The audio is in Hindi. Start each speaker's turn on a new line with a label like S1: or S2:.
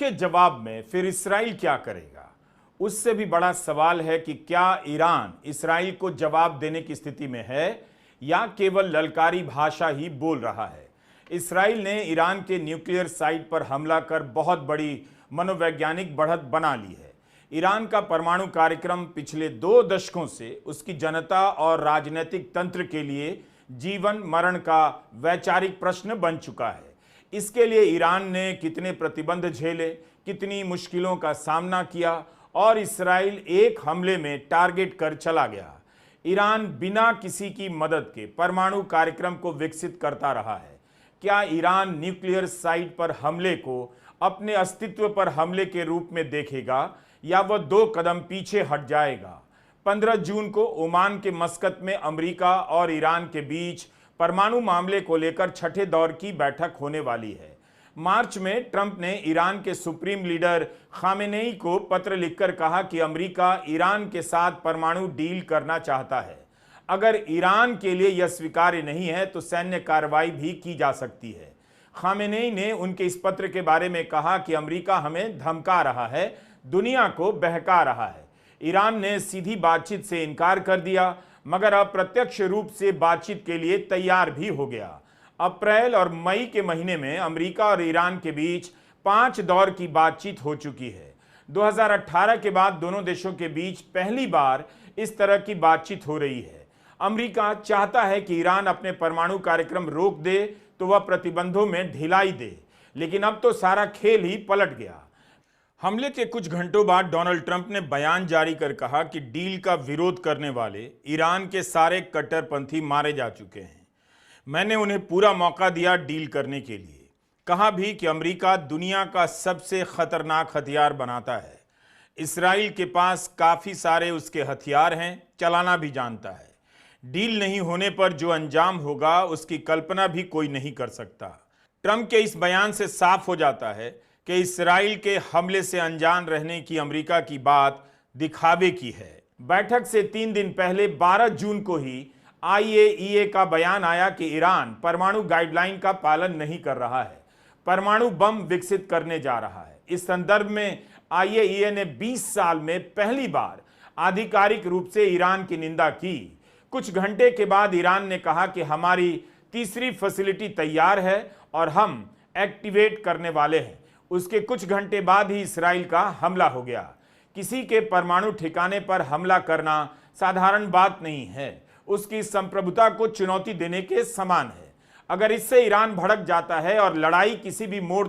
S1: के जवाब में फिर इस्राइल क्या करेगा? उससे भी बड़ा सवाल है कि क्या ईरान इस्राइल को जवाब देने की स्थिति में है या केवल ललकारी भाषा ही बोल रहा है। इस्राइल ने ईरान के न्यूक्लियर साइट पर हमला कर बहुत बड़ी मनोवैज्ञानिक बढ़त बना ली है। ईरान का परमाणु कार्यक्रम पिछले 2 दशकों से उसकी जनता और राजनीतिक तंत्र के लिए जीवन मरण का वैचारिक प्रश्न बन चुका है। इसके लिए ईरान ने कितने प्रतिबंध झेले, कितनी मुश्किलों का सामना किया और इस्राइल एक हमले में टारगेट कर चला गया। ईरान बिना किसी की मदद के परमाणु कार्यक्रम को विकसित करता रहा है। क्या ईरान न्यूक्लियर साइट पर हमले को अपने अस्तित्व पर हमले के रूप में देखेगा या वह 2 कदम पीछे हट जाएगा? 15 जून को ओमान के मस्कत में अमेरिका और ईरान के बीच परमाणु मामले को लेकर छठे दौर की बैठक होने वाली है। मार्च में ट्रंप ने ईरान के सुप्रीम लीडर खामेनेई को पत्र लिखकर कहा कि अमेरिका ईरान के साथ परमाणु डील करना चाहता है। अगर ईरान के लिए यह स्वीकार्य नहीं है तो सैन्य कार्रवाई भी की जा सकती है। खामेनेई ने उनके इस पत्र के बारे में कहा कि अमेरिका हमें धमका रहा है, दुनिया को बहका रहा है। ईरान ने सीधी बातचीत से इनकार कर दिया, मगर अप्रत्यक्ष रूप से बातचीत के लिए तैयार भी हो गया। अप्रैल और मई के महीने में अमेरिका और ईरान के बीच 5 दौर की बातचीत हो चुकी है। 2018 के बाद दोनों देशों के बीच पहली बार इस तरह की बातचीत हो रही है। अमेरिका चाहता है कि ईरान अपने परमाणु कार्यक्रम रोक दे तो वह प्रतिबंधों में ढिलाई दे, लेकिन अब तो सारा खेल ही पलट गया। हमले के कुछ घंटों बाद डोनाल्ड ट्रंप ने बयान जारी कर कहा कि डील का विरोध करने वाले ईरान के सारे कट्टरपंथी मारे जा चुके हैं। मैंने उन्हें पूरा मौका दिया डील करने के लिए। कहा भी कि अमेरिका दुनिया का सबसे खतरनाक हथियार बनाता है। इस्राइल के पास काफ़ी सारे उसके हथियार हैं, चलाना भी जानता है। डील नहीं होने पर जो अंजाम होगा उसकी कल्पना भी कोई नहीं कर सकता। ट्रंप के इस बयान से साफ हो जाता है कि इस्राइल के हमले से अनजान रहने की अमेरिका की बात दिखावे की है। बैठक से 3 दिन पहले 12 जून को ही IAEA का बयान आया कि ईरान परमाणु गाइडलाइन का पालन नहीं कर रहा है, परमाणु बम विकसित करने जा रहा है। इस संदर्भ में IAEA ने 20 साल में पहली बार आधिकारिक रूप से ईरान की निंदा की। कुछ घंटे के बाद ईरान ने कहा कि हमारी तीसरी फैसिलिटी तैयार है और हम एक्टिवेट करने वाले हैं। उसके कुछ घंटे बाद ही इस्राइल का हमला हो गया। किसी के परमाणु ठिकाने पर हमला करना साधारण बात नहीं है, उसकी संप्रभुता को चुनौती देने के समान है। अगर इससे ईरान भड़क जाता है और लड़ाई किसी भी मोड़